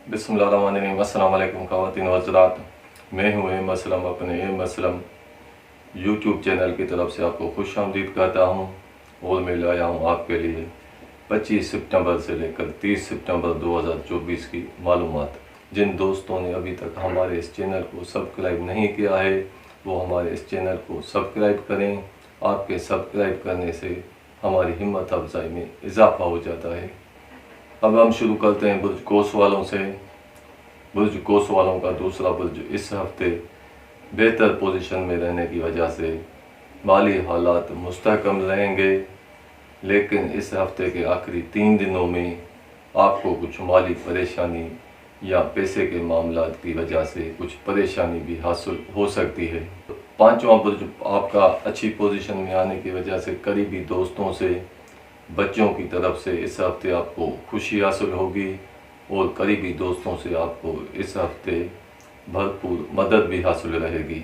बिस्मिल्लाहिर्रहमानिर्रहीम। अस्सलाम वालेकुम ख़वातीन व हज़रात, मैं हूँ एम असलम, अपने एम असलम यूट्यूब चैनल की तरफ से आपको खुश आमदीद करता हूँ। और मैं लाया हूँ आपके लिए 25 सितंबर से लेकर 30 सितंबर 2024 की मालूमात। जिन दोस्तों ने अभी तक हमारे इस चैनल को सब्सक्राइब नहीं किया है वो हमारे इस चैनल को सब्सक्राइब करें। आपके सब्सक्राइब करने से हमारी हिम्मत अफजाई में इजाफा हो जाता है। अब हम शुरू करते हैं बुर्ज कोस वालों से। बुर्ज कोस वालों का दूसरा बुर्ज इस हफ्ते बेहतर पोजीशन में रहने की वजह से माली हालात मुस्तहकम रहेंगे, लेकिन इस हफ्ते के आखिरी 3 दिनों में आपको कुछ माली परेशानी या पैसे के मामलात की वजह से कुछ परेशानी भी हासिल हो सकती है। पांचवा बुर्ज आपका अच्छी पोजीशन में आने की वजह से करीबी दोस्तों से, बच्चों की तरफ से इस हफ्ते आपको खुशी हासिल होगी और करीबी दोस्तों से आपको इस हफ्ते भरपूर मदद भी हासिल रहेगी।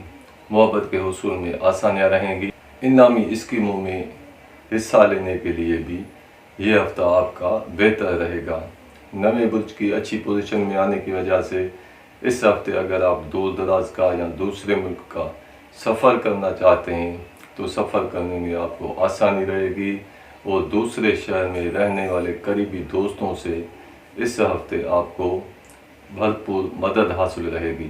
मोहब्बत के हुसूल में आसानियाँ रहेंगी। इनामी स्कीमों में हिस्सा लेने के लिए भी ये हफ्ता आपका बेहतर रहेगा। नवे बुर्ज की अच्छी पोजीशन में आने की वजह से इस हफ्ते अगर आप दूर दराज का या दूसरे मुल्क का सफ़र करना चाहते हैं तो सफ़र करने में आपको आसानी रहेगी और दूसरे शहर में रहने वाले करीबी दोस्तों से इस हफ्ते आपको भरपूर मदद हासिल रहेगी।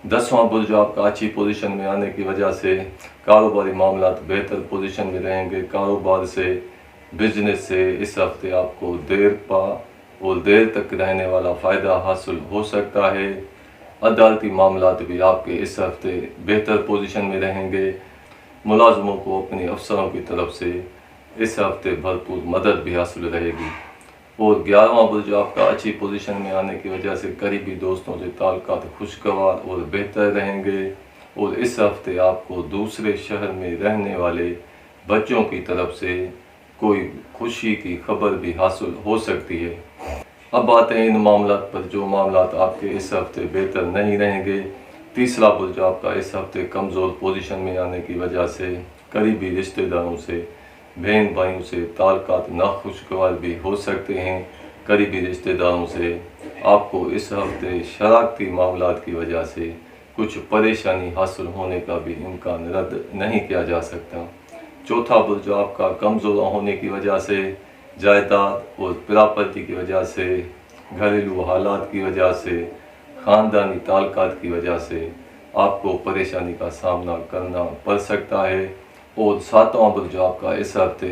10वां बुर्ज आपका अच्छी पोजीशन में आने की वजह से कारोबारी मामलात बेहतर पोजीशन में रहेंगे। कारोबार से, बिजनेस से इस हफ्ते आपको देर पा और देर तक रहने वाला फ़ायदा हासिल हो सकता है। अदालती मामलात भी आपके इस हफ्ते बेहतर पोजीशन में रहेंगे। मुलाजमों को अपने अफसरों की तरफ से इस हफ्ते भरपूर मदद भी हासिल रहेगी। और 11वां बुर्ज आपका अच्छी पोजीशन में आने की वजह से करीबी दोस्तों से ताल्लुकात खुशगवार और बेहतर रहेंगे और इस हफ्ते आपको दूसरे शहर में रहने वाले बच्चों की तरफ से कोई खुशी की खबर भी हासिल हो सकती है। अब आते हैं इन मामलात पर जो मामलात आपके इस हफ्ते बेहतर नहीं रहेंगे। तीसरा बुर्ज आपका इस हफ्ते कमज़ोर पोजीशन में आने की वजह से करीबी रिश्तेदारों से, बहन भाइयों से ताल्लुकात नाखुशगवार भी हो सकते हैं। करीबी रिश्तेदारों से आपको इस हफ्ते शरारती मामलात की वजह से कुछ परेशानी हासिल होने का भी इम्कान रद्द नहीं किया जा सकता। चौथा बुर्ज आपका कमज़ोर होने की वजह से, जायदाद और प्रॉपर्टी की वजह से, घरेलू हालात की वजह से, ख़ानदानी ताल्लुकात की वजह से आपको परेशानी का सामना करना पड़ सकता है। और 7वां बुर्ज आपका इस हफ्ते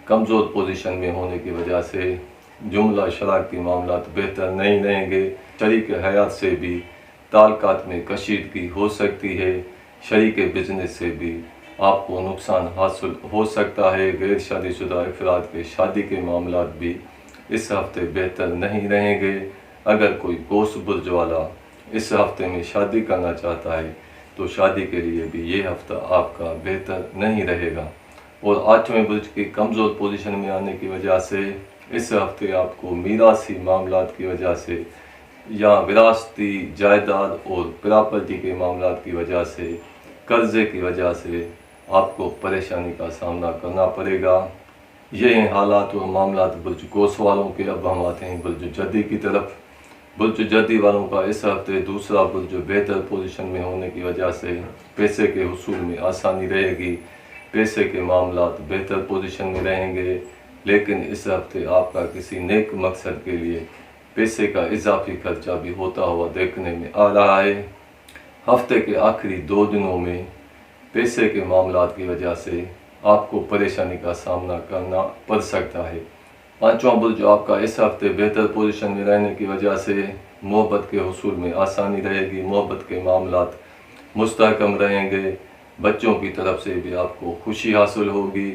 कमज़ोर पोजीशन में होने की वजह से जुमला शरारती मामलात बेहतर नहीं रहेंगे। शरीक हयात से भी ताल्लुकात में कशीदगी हो सकती है। शरीक बिजनेस से भी आपको नुकसान हासिल हो सकता है। गैर शादीशुदा अफराद के शादी के मामलात भी इस हफ्ते बेहतर नहीं रहेंगे। अगर कोई कोस बुर्ज वाला इस हफ्ते में शादी करना चाहता है तो शादी के लिए भी ये हफ्ता आपका बेहतर नहीं रहेगा। और 8वें बुर्ज के कमज़ोर पोजीशन में आने की वजह से इस हफ्ते आपको मीरासी मामलात की वजह से या विरासती जायदाद और प्रॉपर्टी के मामलात की वजह से, कर्ज़े की वजह से आपको परेशानी का सामना करना पड़ेगा। ये हैं हालात और मामलात बुर्ज कोस वालों के। अब हम आते हैं बुर्ज जदी की तरफ। बुर्ज जदी वालों का इस हफ्ते दूसरा बुर्ज बेहतर पोजीशन में होने की वजह से पैसे के हुसूल में आसानी रहेगी। पैसे के मामलात बेहतर पोजीशन में रहेंगे, लेकिन इस हफ्ते आपका किसी नेक मकसद के लिए पैसे का इजाफी खर्चा भी होता हुआ देखने में आ रहा है। हफ्ते के आखिरी 2 दिनों में पैसे के मामलात की वजह से आपको परेशानी का सामना करना पड़ सकता है। 5वां बुर्ज आपका इस हफ्ते बेहतर पोजीशन में रहने की वजह से मोहब्बत के हुसूल में आसानी रहेगी। मोहब्बत के मामलात मुस्तहकम रहेंगे। बच्चों की तरफ से भी आपको खुशी हासिल होगी।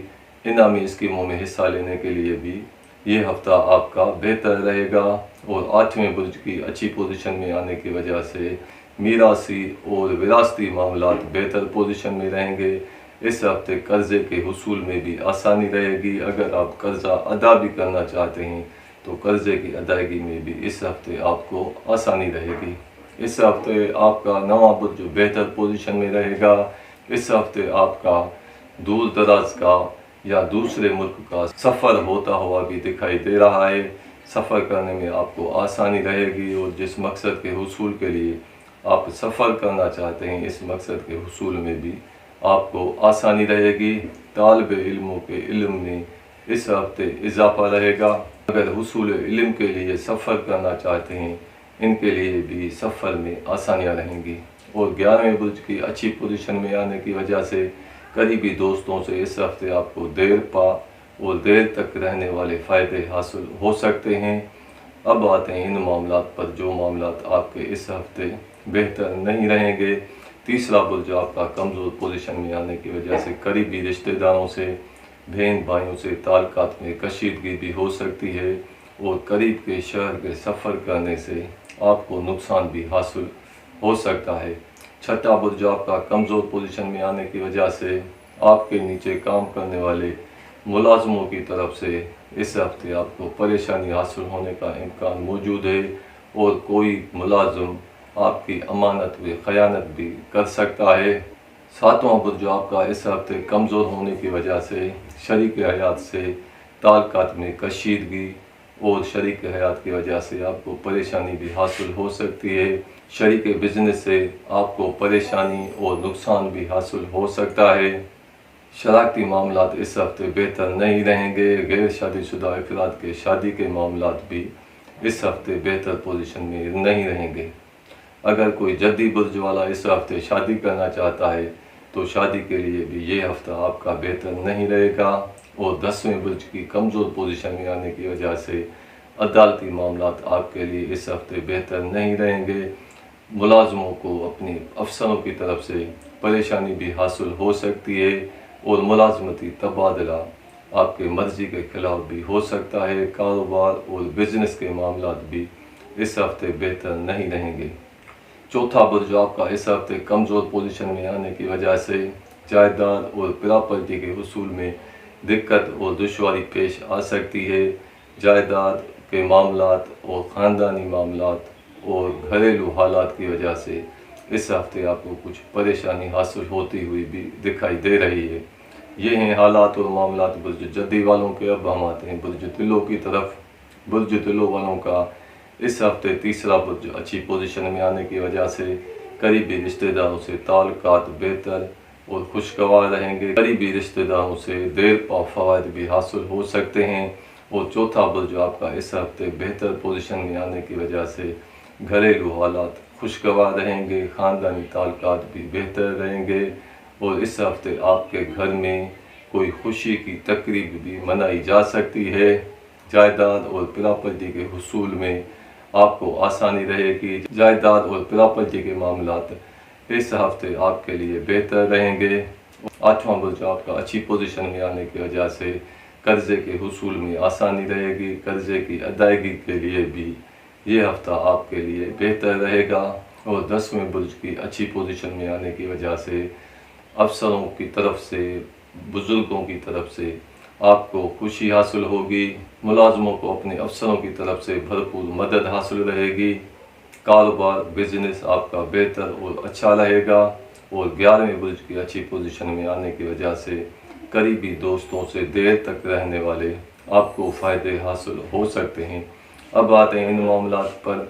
इनामी स्कीमों में हिस्सा लेने के लिए भी ये हफ्ता आपका बेहतर रहेगा। और 8वें बुर्ज की अच्छी पोजीशन में आने की वजह से मीरासी और विरासती मामलात बेहतर पोजीशन में रहेंगे। इस हफ्ते कर्ज़े के हुसूल में भी आसानी रहेगी। अगर आप कर्ज़ा अदा भी करना चाहते हैं तो कर्ज़े की अदायगी में भी इस हफ्ते आपको आसानी रहेगी। इस हफ्ते आपका 9वां बुर्ज बेहतर पोजीशन में रहेगा। इस हफ्ते आपका दूर दराज का या दूसरे मुल्क का सफ़र होता हुआ भी दिखाई दे रहा है। सफ़र करने में आपको आसानी रहेगी और जिस मकसद के हुसूल के लिए आप सफ़र करना चाहते हैं इस मकसद के हुसूल में भी आपको आसानी रहेगी। तालिब इल्मों के इल्म में इस हफ्ते इजाफा रहेगा। अगर हुसूल इल्म के लिए सफ़र करना चाहते हैं इनके लिए भी सफ़र में आसानियाँ रहेंगी। और 11वें बुर्ज की अच्छी पोजीशन में आने की वजह से करीबी दोस्तों से इस हफ्ते आपको देर पा और देर तक रहने वाले फ़ायदे हासिल हो सकते हैं। अब आते हैं इन मामलात पर जो मामलात आपके इस हफ्ते बेहतर नहीं रहेंगे। तीसरा बुर्ज आपका कमज़ोर पोजीशन में आने की वजह से करीबी रिश्तेदारों से, बहन भाइयों से ताल्लुकात में कशीदगी भी हो सकती है और करीब के शहर के सफ़र करने से आपको नुकसान भी हासिल हो सकता है। छठा बुर्ज आपका कमज़ोर पोजीशन में आने की वजह से आपके नीचे काम करने वाले मुलाजमों की तरफ से इस हफ्ते आपको परेशानी हासिल होने का इम्कान मौजूद है और कोई मुलाजम आपकी अमानत व ख़यानत भी कर सकता है। सातवां बुर्ज आपका इस हफ्ते कमज़ोर होने की वजह से शरीक हयात से ताल्लुकात में कशीदगी और शरीक हयात की वजह से आपको परेशानी भी हासिल हो सकती है। शरीक बिजनेस से आपको परेशानी और नुकसान भी हासिल हो सकता है। शराकती मामलात इस हफ्ते बेहतर नहीं रहेंगे। गैर शादीशुदा अफराद के शादी के मामलात भी इस हफ्ते बेहतर पोजीशन में नहीं रहेंगे। अगर कोई जद्दी बुर्ज वाला इस हफ्ते शादी करना चाहता है तो शादी के लिए भी ये हफ्ता आपका बेहतर नहीं रहेगा। और 10वें बुर्ज की कमज़ोर पोजीशन में आने की वजह से अदालती मामलात आपके लिए इस हफ्ते बेहतर नहीं रहेंगे। मुलाजमों को अपने अफसरों की तरफ से परेशानी भी हासिल हो सकती है और मुलाजमती तबादला आपके मर्ज़ी के ख़िलाफ़ भी हो सकता है। कारोबार और बिजनेस के मामलात भी इस हफ्ते बेहतर नहीं रहेंगे। चौथा बुर्ज आपका इस हफ्ते कमज़ोर पोजीशन में आने की वजह से जायदाद और प्रॉपर्टी के हुसूल में दिक्कत और दुश्वारी पेश आ सकती है। जायदाद के मामलात और ख़ानदानी मामलात और घरेलू हालात की वजह से इस हफ्ते आपको कुछ परेशानी हासिल होती हुई भी दिखाई दे रही है। ये हैं हालात और मामलात बुर्ज जद्दी वालों के। अब हम आते हैं बुर्ज तिलों की तरफ। बुर्ज तिलों वालों का इस हफ्ते तीसरा बुर्ज अच्छी पोजीशन में आने की वजह से करीबी रिश्तेदारों से ताल्लुकात बेहतर और खुशगवार रहेंगे। करीबी रिश्तेदारों से देर पा फ़वाइद भी हासिल हो सकते हैं। और चौथा बुर्ज आपका इस हफ्ते बेहतर पोजीशन में आने की वजह से घरेलू हालात खुशगवार रहेंगे, ख़ानदानी ताल्लुकात भी बेहतर रहेंगे और इस हफ्ते आपके घर में कोई खुशी की तकरीब भी मनाई जा सकती है। जायदाद और प्रॉपर्टी के हुसूल में आपको आसानी रहेगी। जायदाद और प्रॉपर्टी के मामलात इस हफ्ते आपके लिए बेहतर रहेंगे। आठवां बुर्ज आपका अच्छी पोजीशन में आने की वजह से कर्ज़े के हुसूल में आसानी रहेगी। कर्ज़े की अदायगी के लिए भी ये हफ्ता आपके लिए बेहतर रहेगा। और 10वें बुर्ज की अच्छी पोजीशन में आने की वजह से अफसरों की तरफ से, बुज़ुर्गों की तरफ से आपको खुशी हासिल होगी। मुलाजमों को अपने अफसरों की तरफ से भरपूर मदद हासिल रहेगी। कारोबार बिजनेस आपका बेहतर और अच्छा रहेगा। और 11वें बुर्ज की अच्छी पोजीशन में आने की वजह से करीबी दोस्तों से देर तक रहने वाले आपको फ़ायदे हासिल हो सकते हैं। अब आते हैं इन मामलात पर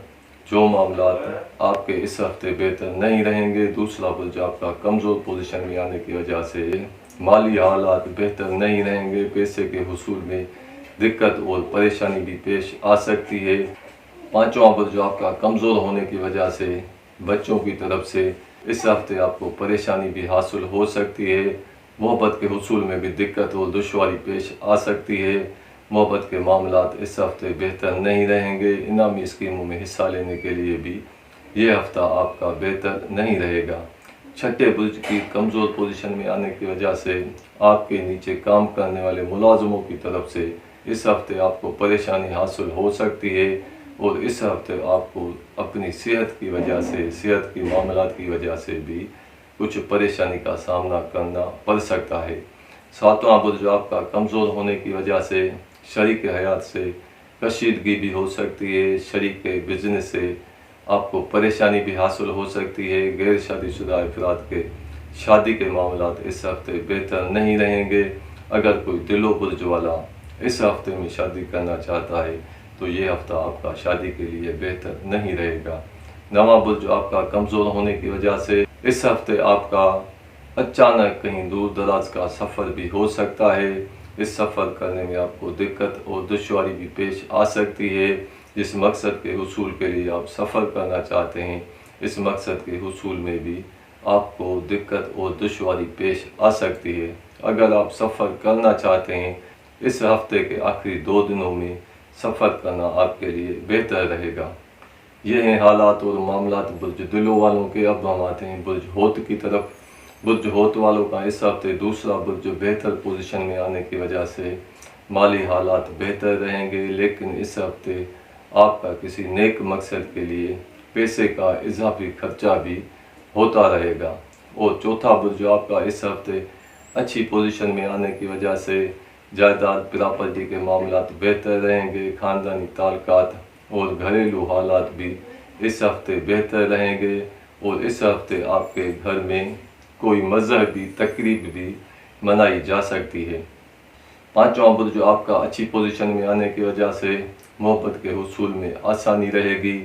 जो मामलात आपके इस हफ्ते बेहतर नहीं रहेंगे। दूसरा बुर्ज आपका कमज़ोर पोजीशन में आने की वजह से माली हालात बेहतर नहीं रहेंगे। पैसे के हुसूल में दिक्कत और परेशानी भी पेश आ सकती है। पांचवा बुर्ज आपका कमज़ोर होने की वजह से बच्चों की तरफ से इस हफ्ते आपको परेशानी भी हासिल हो सकती है। मोहब्बत के हुसूल में भी दिक्कत और दुश्वारी पेश आ सकती है। मोहब्बत के मामलात इस हफ्ते बेहतर नहीं रहेंगे। इनामी स्कीमों में हिस्सा लेने के लिए भी ये हफ्ता आपका बेहतर नहीं रहेगा। छठे बुर्ज की कमज़ोर पोजीशन में आने की वजह से आपके नीचे काम करने वाले मुलाजमों की तरफ से इस हफ्ते आपको परेशानी हासिल हो सकती है। और इस हफ्ते आपको अपनी सेहत की वजह से, सेहत की मामलात की वजह से भी कुछ परेशानी का सामना करना पड़ सकता है। सातवां बुर्ज आपका कमज़ोर होने की वजह से शरीक हयात से कशीदगी भी हो सकती है। शरीक बिजनेस से आपको परेशानी भी हासिल हो सकती है। गैर शादीशुदा अफराद के शादी के मामलात इस हफ्ते बेहतर नहीं रहेंगे। अगर कोई दिलो बुर्ज वाला इस हफ्ते में शादी करना चाहता है تو یہ ہفتہ آپ کا شادی کے لیے بہتر نہیں رہے گا۔ نواں برج آپ کا کمزور ہونے کی وجہ سے اس ہفتے آپ کا اچانک کہیں دور دراز کا سفر بھی ہو سکتا ہے۔ اس سفر کرنے میں آپ کو دقت اور دشواری بھی پیش آ سکتی ہے۔ جس مقصد کے حصول کے لیے آپ سفر کرنا چاہتے ہیں، اس مقصد کے حصول میں بھی آپ کو دقت اور دشواری پیش آ سکتی ہے۔ اگر آپ سفر کرنا چاہتے ہیں، اس ہفتے کے آخری 2 دنوں میں سفر کرنا آپ کے لیے بہتر رہے گا۔ یہ ہیں حالات اور معاملات برج دلو والوں کے۔ اب ہم آتے ہیں برج ہوت کی طرف۔ برج ہوت والوں کا اس ہفتے دوسرا برج بہتر پوزیشن میں آنے کی وجہ سے مالی حالات بہتر رہیں گے، لیکن اس ہفتے آپ کا کسی نیک مقصد کے لیے پیسے کا اضافی خرچہ بھی ہوتا رہے گا۔ اور چوتھا برج آپ کا اس ہفتے اچھی پوزیشن میں آنے کی وجہ سے جائیداد پراپرٹی کے معاملات بہتر رہیں گے۔ خاندانی تعلقات اور گھریلو حالات بھی اس ہفتے بہتر رہیں گے، اور اس ہفتے آپ کے گھر میں کوئی مذہبی تقریب بھی منائی جا سکتی ہے۔ پانچواں برج آپ کا اچھی پوزیشن میں آنے کی وجہ سے محبت کے حصول میں آسانی رہے گی،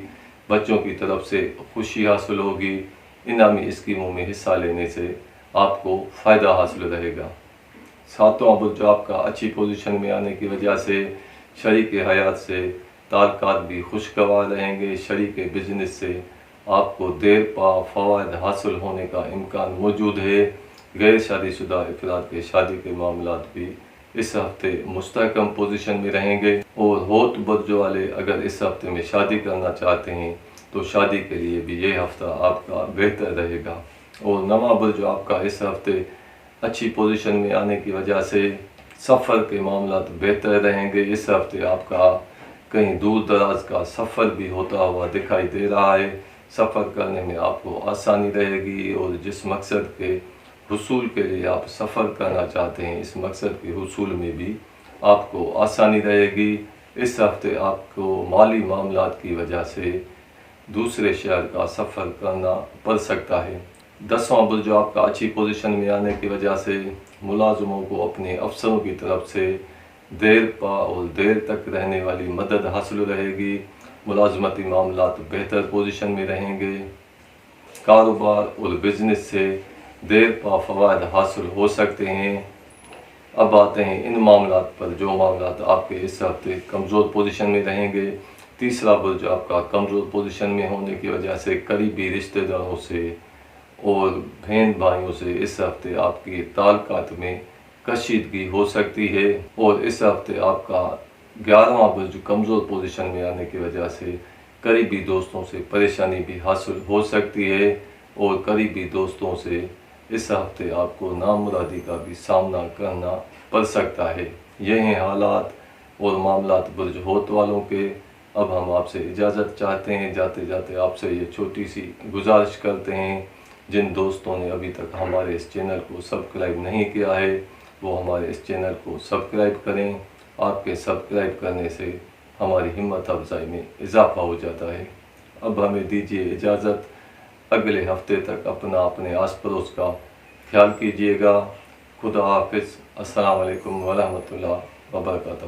بچوں کی طرف سے خوشی حاصل ہوگی، انعامی اسکیموں میں حصہ لینے سے آپ کو فائدہ حاصل رہے گا۔ ساتواں برج آپ کا اچھی پوزیشن میں آنے کی وجہ سے شریک حیات سے تعلقات بھی خوشگوار رہیں گے۔ شریک بزنس سے آپ کو دیر پا فوائد حاصل ہونے کا امکان موجود ہے۔ غیر شادی شدہ افراد کے شادی کے معاملات بھی اس ہفتے مستحکم پوزیشن میں رہیں گے، اور ہوت برج والے اگر اس ہفتے میں شادی کرنا چاہتے ہیں تو شادی کے لیے بھی یہ ہفتہ آپ کا بہتر رہے گا۔ اور نواں برج آپ کا اس ہفتے اچھی پوزیشن میں آنے کی وجہ سے سفر کے معاملات بہتر رہیں گے۔ اس ہفتے آپ کا کہیں دور دراز کا سفر بھی ہوتا ہوا دکھائی دے رہا ہے۔ سفر کرنے میں آپ کو آسانی رہے گی، اور جس مقصد کے حصول کے لیے آپ سفر کرنا چاہتے ہیں، اس مقصد کے حصول میں بھی آپ کو آسانی رہے گی۔ اس ہفتے آپ کو مالی معاملات کی وجہ سے دوسرے شہر کا سفر کرنا پڑ سکتا ہے۔ 10واں برج آپ کا اچھی پوزیشن میں آنے کی وجہ سے ملازموں کو اپنے افسروں کی طرف سے دیر پا اور دیر تک رہنے والی مدد حاصل رہے گی۔ ملازمتی معاملات بہتر پوزیشن میں رہیں گے۔ کاروبار اور بزنس سے دیر پا فوائد حاصل ہو سکتے ہیں۔ اب آتے ہیں ان معاملات پر جو معاملات آپ کے اس ہفتے کمزور پوزیشن میں رہیں گے۔ تیسرا برج آپ کا کمزور پوزیشن میں ہونے کی وجہ سے قریبی رشتہ داروں سے اور بہن بھائیوں سے اس ہفتے آپ کی تعلقات میں کشیدگی ہو سکتی ہے، اور اس ہفتے آپ کا 11واں برج کمزور پوزیشن میں آنے کی وجہ سے قریبی دوستوں سے پریشانی بھی حاصل ہو سکتی ہے، اور قریبی دوستوں سے اس ہفتے آپ کو نامرادی کا بھی سامنا کرنا پڑ سکتا ہے۔ یہ ہیں حالات اور معاملات برج ہوت والوں کے۔ اب ہم آپ سے اجازت چاہتے ہیں، جاتے جاتے آپ سے یہ چھوٹی سی گزارش کرتے ہیں، جن دوستوں نے ابھی تک ہمارے اس چینل کو سبسکرائب نہیں کیا ہے وہ ہمارے اس چینل کو سبسکرائب کریں۔ آپ کے سبسکرائب کرنے سے ہماری ہمت افزائی میں اضافہ ہو جاتا ہے۔ اب ہمیں دیجیے اجازت، اگلے ہفتے تک اپنے آس پڑوس کا خیال کیجیے گا۔ خدا حافظ۔ السلام علیکم ورحمۃ اللہ وبرکاتہ۔